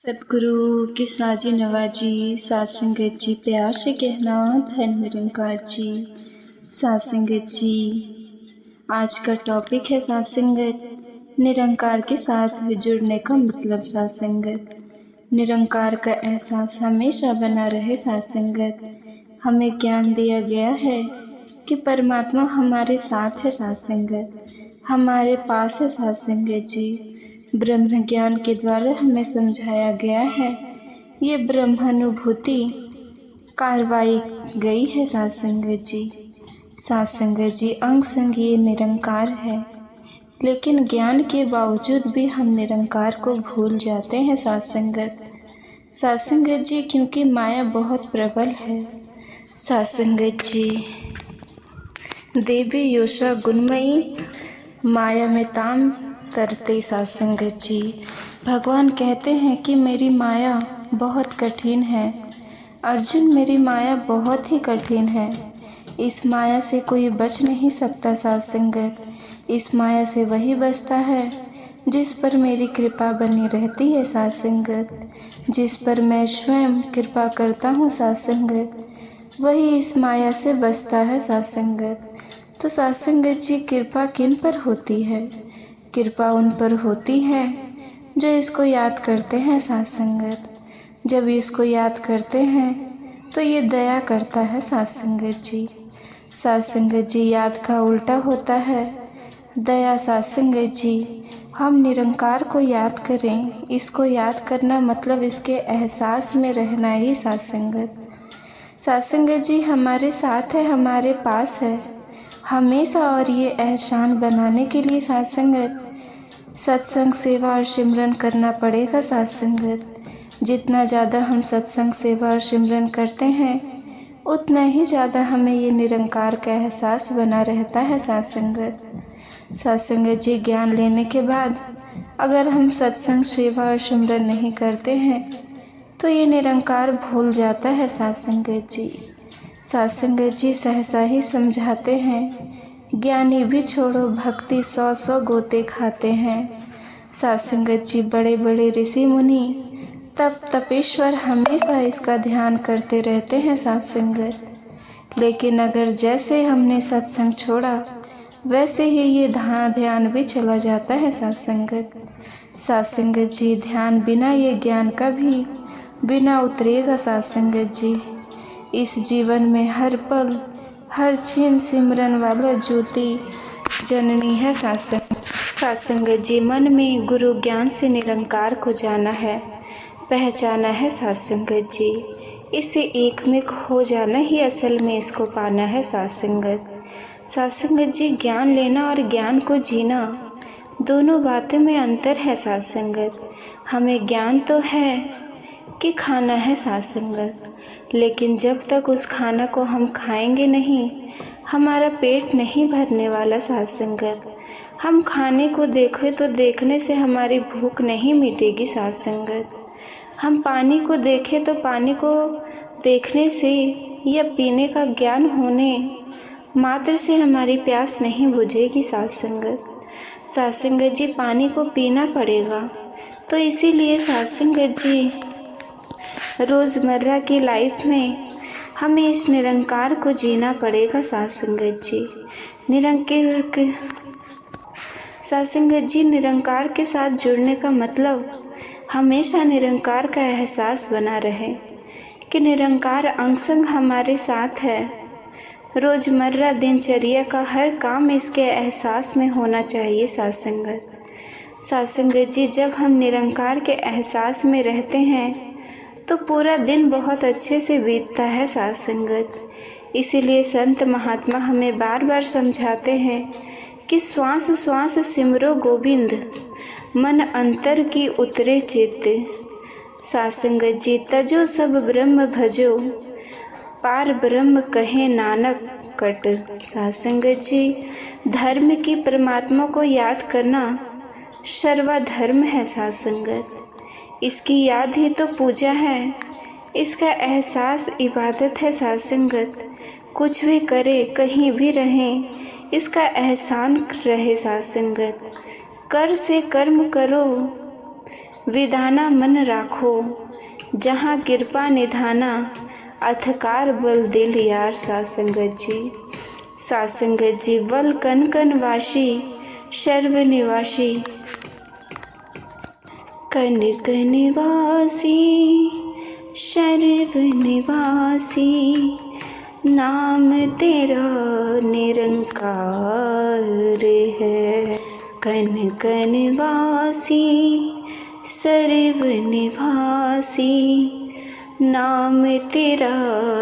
सतगुरु की साजी नवाजी सात संगत जी प्यार से कहना धन निरंकार जी। सात संगत जी, आज का टॉपिक है सात संगत। निरंकार के साथ जुड़ने का मतलब सात संगत। निरंकार का एहसास हमेशा बना रहे सात संगत। हमें ज्ञान दिया गया है कि परमात्मा हमारे साथ है सात संगत, हमारे पास है सात संगत जी। ब्रह्म ज्ञान के द्वारा हमें समझाया गया है, ये ब्रह्मानुभूति कार्रवाई गई है सात संगत जी। सात संगत जी, अंग संग ये निरंकार है, लेकिन ज्ञान के बावजूद भी हम निरंकार को भूल जाते हैं सात संगत। सात संगत जी, क्योंकि माया बहुत प्रबल है सात संगत जी। देवी योषा गुणमयी माया में ताम तरते सात संगत जी। भगवान कहते हैं कि मेरी माया बहुत कठिन है। अर्जुन, मेरी माया बहुत ही कठिन है। इस माया से कोई बच नहीं सकता सात संगत। इस माया से वही बचता है जिस पर मेरी कृपा बनी रहती है सात संगत। जिस पर मैं स्वयं कृपा करता हूँ सात संगत, वही इस माया से बचता है सात संगत। तो सात संगत जी, कृपा किन पर होती है? कृपा उन पर होती है जो इसको याद करते हैं सात संगत। जब इसको याद करते हैं तो ये दया करता है सात संगत जी। सात संगत जी, याद का उल्टा होता है दया सात संगत जी। हम निरंकार को याद करें, इसको याद करना मतलब इसके एहसास में रहना ही सात संगत। सात संगत जी हमारे साथ है, हमारे पास है हमेशा, और ये एहसान बनाने के लिए सात संगत सत्संग, सेवा और सिमरन करना पड़ेगा सात संगत। जितना ज़्यादा हम सत्संग, सेवा और सिमरन करते हैं, उतना ही ज़्यादा हमें ये निरंकार का एहसास बना रहता है सात संगत। सात संगत जी, ज्ञान लेने के बाद अगर हम सत्संग, सेवा और सिमरन नहीं करते हैं तो ये निरंकार भूल जाता है सात संगत जी। सात संगत जी सहसा ही समझाते हैं, ज्ञानी भी छोड़ो भक्ति 100 गोते खाते हैं। सात संगत जी, बड़े बड़े ऋषि मुनि तपेश्वर हमेशा इसका ध्यान करते रहते हैं सात संगत। लेकिन अगर जैसे हमने सत्संग छोड़ा वैसे ही ये ध्यान भी चला जाता है सात संगत। सात संगत जी, ध्यान बिना ये ज्ञान का भी बिना उतरेगा सात संगत जी। इस जीवन में हर पल हर क्षण सिमरन वाला ज्योति जननी है सात संगत जी। मन में गुरु ज्ञान से निरंकार को जाना है, पहचाना है सात संगत जी। इससे एक में हो जाना ही असल में इसको पाना है सात संगत। सात संगत जी, ज्ञान लेना और ज्ञान को जीना दोनों बातों में अंतर है सात संगत। हमें ज्ञान तो है कि खाना है सात संगत, लेकिन जब तक उस खाना को हम खाएंगे नहीं, हमारा पेट नहीं भरने वाला सात संगत। हम खाने को देखें तो देखने से हमारी भूख नहीं मिटेगी सात संगत। हम पानी को देखें तो पानी को देखने से या पीने का ज्ञान होने मात्र से हमारी प्यास नहीं बुझेगी सात संगत। सात संगत जी, पानी को पीना पड़ेगा। तो इसीलिए सात संगत जी, रोज़मर्रा की लाइफ में हमें इस निरंकार को जीना पड़ेगा सात संगत जी। सात संगत जी, निरंकार के साथ जुड़ने का मतलब हमेशा निरंकार का एहसास बना रहे कि निरंकार अंग संग हमारे साथ है। रोज़मर्रा दिनचर्या का हर काम इसके एहसास में होना चाहिए सात संगत। सात संगत जी, जब हम निरंकार के एहसास में रहते हैं तो पूरा दिन बहुत अच्छे से बीतता है सात संगत। इसीलिए संत महात्मा हमें बार बार समझाते हैं कि श्वास श्वास सिमरो गोविंद, मन अंतर की उतरे चित्त। सात संगत जी, तजो सब ब्रह्म भजो, पार ब्रह्म कहे नानक कट। सात संगत जी, धर्म की परमात्मा को याद करना सर्वधर्म है सात संगत। इसकी याद ही तो पूजा है, इसका एहसास इबादत है सात संगत। कुछ भी करें, कहीं भी रहें, इसका एहसान रहे सात संगत। कर से कर्म करो, विधाना मन राखो, जहाँ कृपा निधाना, अथकार बल दिल यार। साथ संगत जी बल कन कन वाशी, सर्व निवासी, कन कन वासी, सर्व निवासी, नाम तेरा निरंकार है। कन कन वासी, सर्व निवासी, नाम तेरा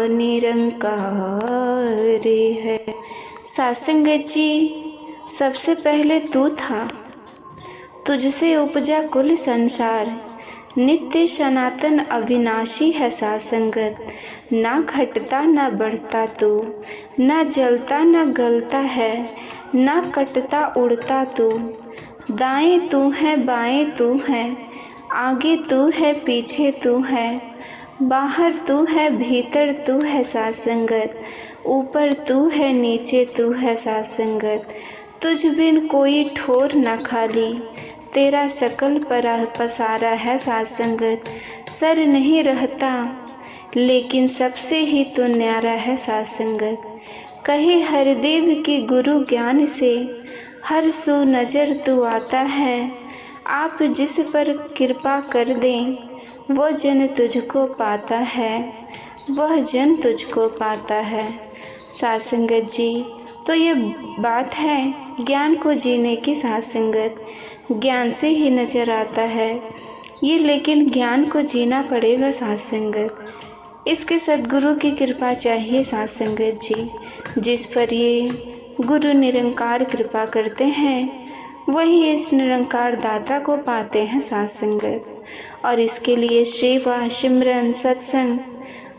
निरंकार है। सासंगत जी, सबसे पहले तू था, तुझसे उपजा कुल संसार, नित्य सनातन अविनाशी है सासंगत। ना घटता ना बढ़ता तू, ना जलता ना गलता है, ना कटता उड़ता तू। दाएं तू है बाएं तू है, आगे तू है पीछे तू है, बाहर तू है भीतर तू है सासंगत। ऊपर तू है नीचे तू है सासंगत। तुझ बिन कोई ठोर न खाली, तेरा सकल पसारा है सासंगत। सर नहीं रहता लेकिन सबसे ही तू न्यारा है सासंगत। कहे हरदेव की गुरु ज्ञान से, हर सु नजर तू आता है। आप जिस पर कृपा कर दें, वो जन तुझको पाता है, वह जन तुझको पाता है। सासंगत जी, तो ये बात है ज्ञान को जीने की। सासंगत ज्ञान से ही नजर आता है ये, लेकिन ज्ञान को जीना पड़ेगा सासंगत। इसके सद्गुरु की कृपा चाहिए सासंगत जी। जिस पर ये गुरु निरंकार कृपा करते हैं, वही इस निरंकार दाता को पाते हैं सासंगत। और इसके लिए सेवा, सिमरन, सत्संग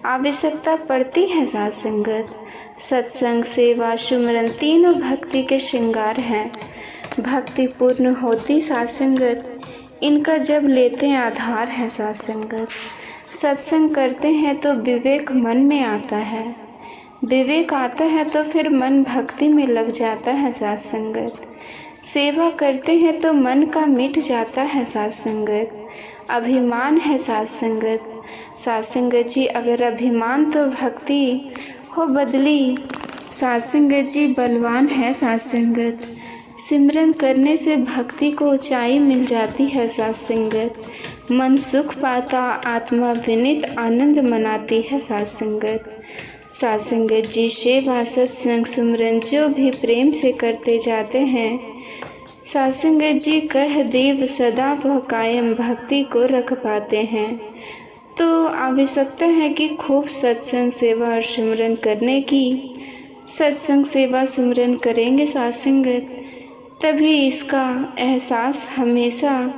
आवश्यकता पड़ती है सासंगत। सत्संग, सेवा, सिमरन तीनों भक्ति के श्रृंगार हैं। भक्ति पूर्ण होती सासंगत, इनका जब लेते आधार है सासंगत। सत्संग करते हैं तो विवेक मन में आता है, विवेक आता है तो फिर मन भक्ति में लग जाता है सासंगत। सेवा करते हैं तो मन का मिट जाता है सासंगत। अभिमान है सासंगत। सासंगत जी, अगर अभिमान तो भक्ति हो बदली। सासंगत जी बलवान है सासंगत। सिमरन करने से भक्ति को ऊंचाई मिल जाती है सासंगत। मन सुख पाता, आत्मा विनित आनंद मनाती है सासंगत। सासंगत जी, सेवा, सत्संग, सुमरन जो भी प्रेम से करते जाते हैं, सासंगत जी कह देव सदा वह कायम भक्ति को रख पाते हैं। तो आवश्यकता है कि खूब सत्संग, सेवा और सुमरन करने की। सत्संग, सेवा, सुमरन करेंगे सासंगत, तभी इसका एहसास हमेशा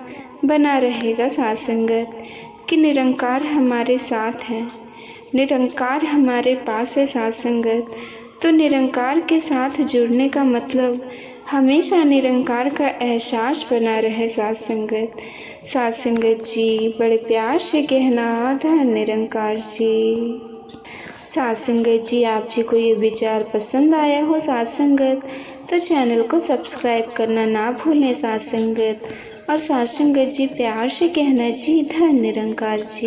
बना रहेगा सासंगत कि निरंकार हमारे साथ है, निरंकार हमारे पास है सासंगत। तो निरंकार के साथ जुड़ने का मतलब हमेशा निरंकार का एहसास बना रहे सासंगत। सासंगत जी, बड़े प्यार से कहना धन निरंकार जी। सासंगत जी, आप जी को ये विचार पसंद आया हो सासंगत, तो चैनल को सब्सक्राइब करना ना भूलें सासंगत। और सासंगत जी, प्यार से कहना जी धन निरंकार जी।